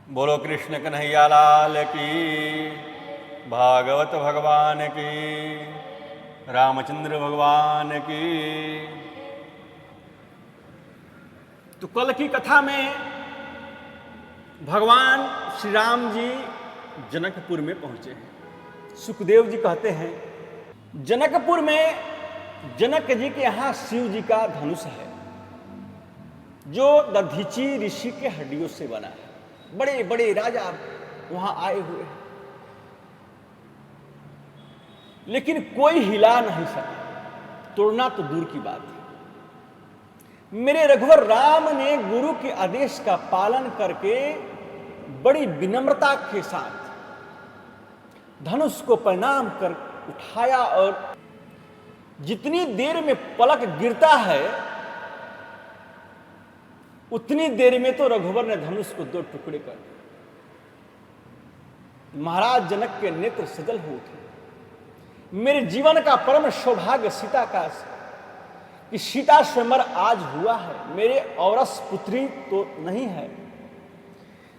बोलो कृष्ण कन्हैया लाल की, भागवत भगवान की, रामचंद्र भगवान की। तो कल की कथा में भगवान श्री राम जी जनकपुर में पहुंचे हैं। सुखदेव जी कहते हैं जनकपुर में जनक जी के यहाँ शिव जी का धनुष है जो दधीची ऋषि के हड्डियों से बना है। बड़े बड़े राजा वहां आए हुए हैं, लेकिन कोई हिला नहीं सका। तोड़ना तो दूर की बात है। मेरे रघुवर राम ने गुरु के आदेश का पालन करके बड़ी विनम्रता के साथ धनुष को प्रणाम कर उठाया और जितनी देर में पलक गिरता है उतनी देर में तो रघुवर ने धनुष को दो टुकड़े कर दिए। महाराज जनक के नेत्र सजल हो उठे। मेरे जीवन का परम सौभाग्य सीता का कि सीता स्वयंवर आज हुआ है। मेरे औरस पुत्री तो नहीं है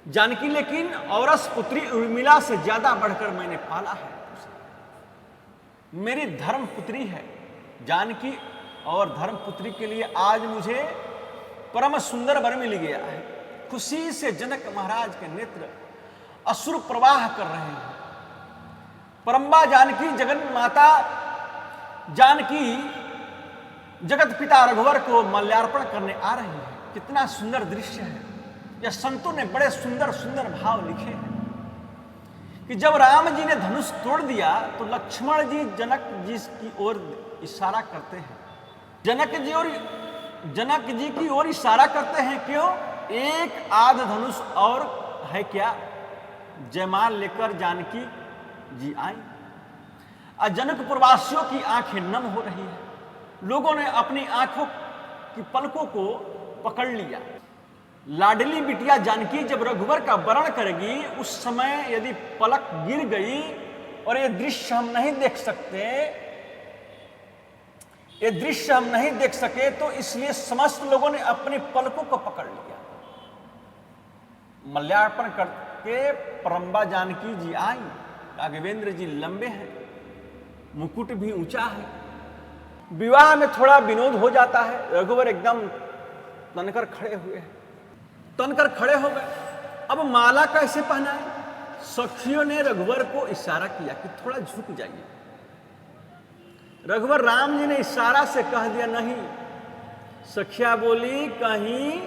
जानकी, लेकिन औरस पुत्री उर्मिला से ज्यादा बढ़कर मैंने पाला है। मेरी धर्म पुत्री है जानकी, और धर्म पुत्री के लिए आज मुझे परम सुंदर वर मिल गया है। खुशी से जनक महाराज के नेत्र अश्रु प्रवाह कर रहे हैं। परम्बा जानकी जगन माता जानकी जगत पिता रघुवर को मल्यार्पण करने आ रही है। कितना सुंदर दृश्य है। यह संतों ने बड़े सुंदर सुंदर भाव लिखे हैं कि जब राम जी ने धनुष तोड़ दिया तो लक्ष्मण जी जनक जी की ओर इशारा करते हैं। जनक जी की ओर इशारा करते हैं। क्यों? एक आध धनुष और है क्या? जयमाल लेकर जानकी जी आई। और जनकपुरवासियों की आंखें नम हो रही है। लोगों ने अपनी आंखों की पलकों को पकड़ लिया। लाडली बिटिया जानकी जब रघुवर का वरण करेगी उस समय यदि पलक गिर गई और ये दृश्य हम नहीं देख सकते, ये दृश्य हम नहीं देख सके, तो इसलिए समस्त लोगों ने अपनी पलकों को पकड़ लिया। मल्यार्पण करके परम्बा जानकी जी आई। राघवेंद्र जी लंबे हैं, मुकुट भी ऊंचा है। विवाह में थोड़ा विनोद हो जाता है। रघुवर एकदम तनकर खड़े हुए हैं, तनकर खड़े हो गए। अब माला कैसे पहनाए? सखियों ने रघुवर को इशारा किया कि थोड़ा झुक जाइए। रघुवर राम जी ने इशारा से कह दिया नहीं। सखिया बोली कहीं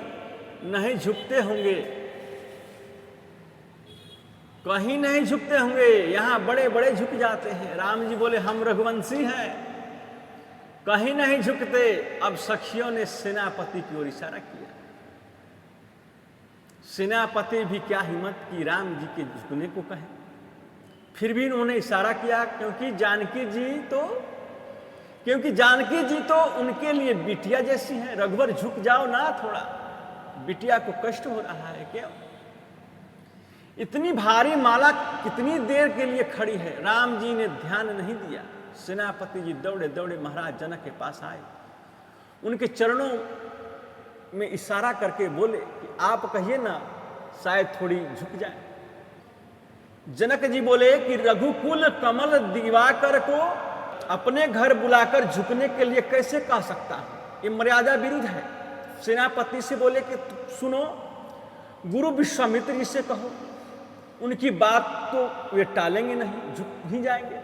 नहीं झुकते होंगे, कहीं नहीं झुकते होंगे, यहां बड़े बड़े झुक जाते हैं। राम जी बोले हम रघुवंशी हैं, कहीं नहीं झुकते। अब सखियों ने सेनापति की ओर इशारा किया। सेनापति भी क्या हिम्मत की राम जी के झुकने को कहे। फिर भी उन्होंने इशारा किया क्योंकि जानकी जी तो उनके लिए बिटिया जैसी है। रघुवर झुक जाओ ना थोड़ा, बिटिया को कष्ट हो रहा है। क्यों? इतनी भारी माला कितनी देर के लिए खड़ी है? राम जी ने ध्यान नहीं दिया। सेनापति जी दौड़े दौड़े महाराज जनक के पास आए, उनके चरणों में इशारा करके बोले कि आप कहिए ना, शायद थोड़ी झुक जाए। जनक जी बोले कि रघुकुल कमल दिवाकर को अपने घर बुलाकर झुकने के लिए कैसे कह सकता हूं? ये मर्यादा विरुद्ध है। सेनापति से बोले कि सुनो, गुरु विश्वामित्र जी से कहो, उनकी बात तो वे टालेंगे नहीं, झुक ही जाएंगे।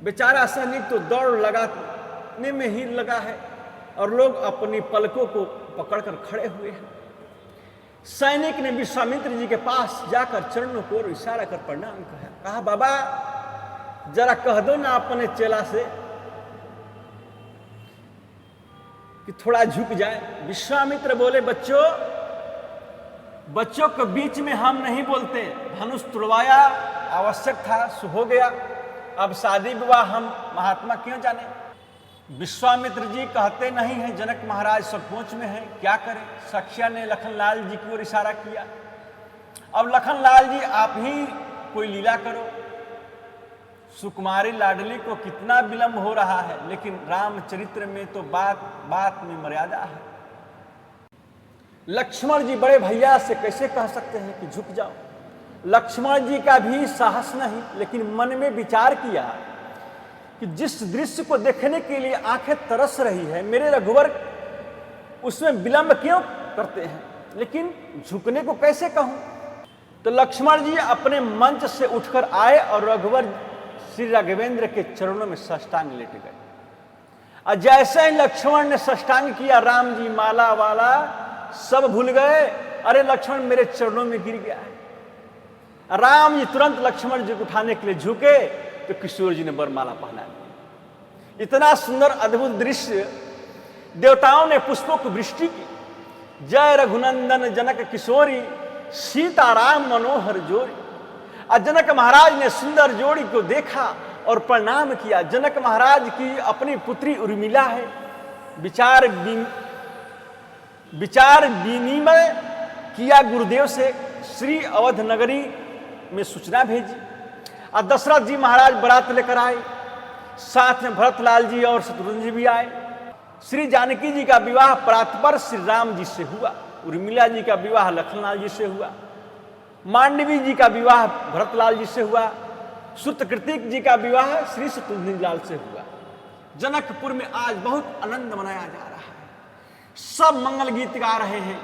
बेचारा सैनिक तो दौड़ लगाने में ही लगा है और लोग अपनी पलकों को पकड़कर खड़े हुए हैं। सैनिक ने विश्वामित्र जी के पास जाकर चरणों को इशारा कर प्रणाम किया। कहा बाबा जरा कह दो ना अपने चेला से कि थोड़ा झुक जाए। विश्वामित्र बोले बच्चों के बीच में हम नहीं बोलते। धनुष तुड़वाया, आवश्यक था, सो हो गया। अब शादी विवाह हम महात्मा क्यों जाने। विश्वामित्र जी कहते नहीं हैं। जनक महाराज संकोच में हैं, क्या करें। सखिया ने लखनलाल जी की ओर इशारा किया। अब लखनलाल जी आप ही कोई लीला करो। सुकुमारी लाडली को कितना विलंब हो रहा है, लेकिन रामचरित्र में तो बात बात में मर्यादा है। लक्ष्मण जी बड़े भैया से कैसे कह सकते हैं कि झुक जाओ। लक्ष्मण जी का भी साहस नहीं, लेकिन मन में विचार किया कि जिस दृश्य को देखने के लिए आंखें तरस रही है, मेरे रघुवर उसमें विलंब क्यों करते हैं, लेकिन झुकने को कैसे कहूं। तो लक्ष्मण जी अपने मंच से उठकर आए और रघुवर श्री राघवेंद्र के चरणों में साष्टांग लेट गए। और जैसे ही लक्ष्मण ने साष्टांग किया, राम जी माला वाला सब भूल गए। अरे लक्ष्मण मेरे चरणों में गिर गया है। राम जी तुरंत लक्ष्मण जी को उठाने के लिए झुके तो किशोर जी ने वरमाला पहना दी। इतना सुंदर अद्भुत दृश्य, देवताओं ने पुष्पों की वृष्टि की। जय रघुनंदन जनक किशोरी, सीताराम मनोहर जोड़ी। और जनक महाराज ने सुंदर जोड़ी को देखा और प्रणाम किया। जनक महाराज की अपनी पुत्री उर्मिला है। विचार विनिमय किया गुरुदेव से, श्री अवध नगरी में सूचना भेजी। और दशरथ जी महाराज बारात लेकर आए, साथ में भरतलाल जी और शत्रुघ्न जी भी आए। श्री जानकी जी का विवाह परात्पर श्री राम जी से हुआ। उर्मिला जी का विवाह लखनलाल जी से हुआ। मांडवी जी का विवाह भरतलाल जी से हुआ। श्रुतकृतिक जी का विवाह श्री शत्रुघ्न लाल से हुआ। जनकपुर में आज बहुत आनंद मनाया जा रहा है, सब मंगल गीत गा रहे हैं।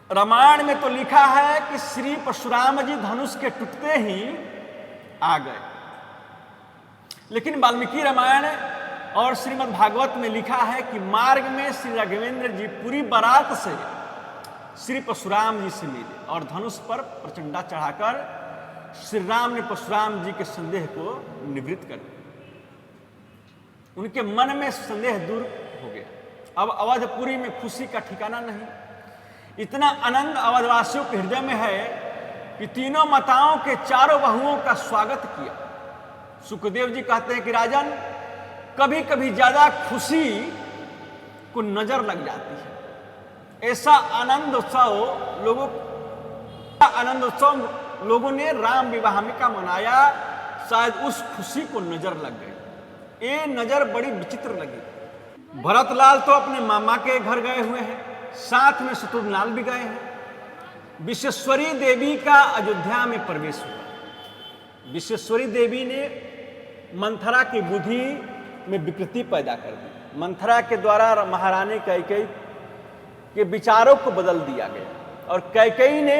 रामायण में तो लिखा है कि श्री परशुराम जी धनुष के टूटते ही आ गए, लेकिन वाल्मीकि रामायण और श्रीमद् भागवत में लिखा है कि मार्ग में श्री राघवेंद्र जी पूरी बारात से श्री परशुराम जी से मिले और धनुष पर प्रचंडा चढ़ाकर श्री राम ने परशुराम जी के संदेह को निवृत्त कर दिया। उनके मन में संदेह दूर हो गया। अब अवधपुरी में खुशी का ठिकाना नहीं। इतना आनंद अवधवासियों के हृदय में है कि तीनों माताओं के चारों बहुओं का स्वागत किया। सुखदेव जी कहते हैं कि राजन, कभी कभी ज्यादा खुशी को नजर लग जाती है। ऐसा आनंद उत्सव लोगों ने राम विवाह में का मनाया, शायद उस खुशी को नजर लग गई। ये नजर बड़ी विचित्र लगी। भरतलाल तो अपने मामा के घर गए हुए हैं, साथ में शत्रुघ्न भी गए हैं। विश्वेश्वरी देवी का अयोध्या में प्रवेश हुआ। विश्वेश्वरी देवी ने मंथरा की बुद्धि में विकृति पैदा कर दी। मंथरा के द्वारा महारानी कैकेयी के विचारों को बदल दिया गया और कैकेयी ने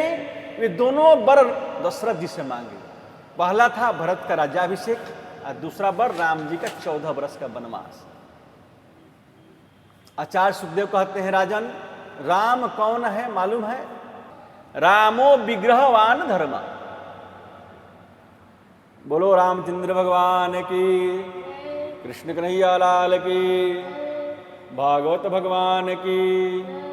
वे दोनों वर दशरथ जी से मांगे। पहला था भरत का राज्याभिषेक और दूसरा वर राम जी का 14 वर्ष का वनवास। आचार्य सुखदेव कहते हैं, राजन, राम कौन है मालूम है? रामो विग्रहवान धर्म। बोलो रामचंद्र भगवान की, कृष्ण कन्हैया लाल की, भागवत भगवान की।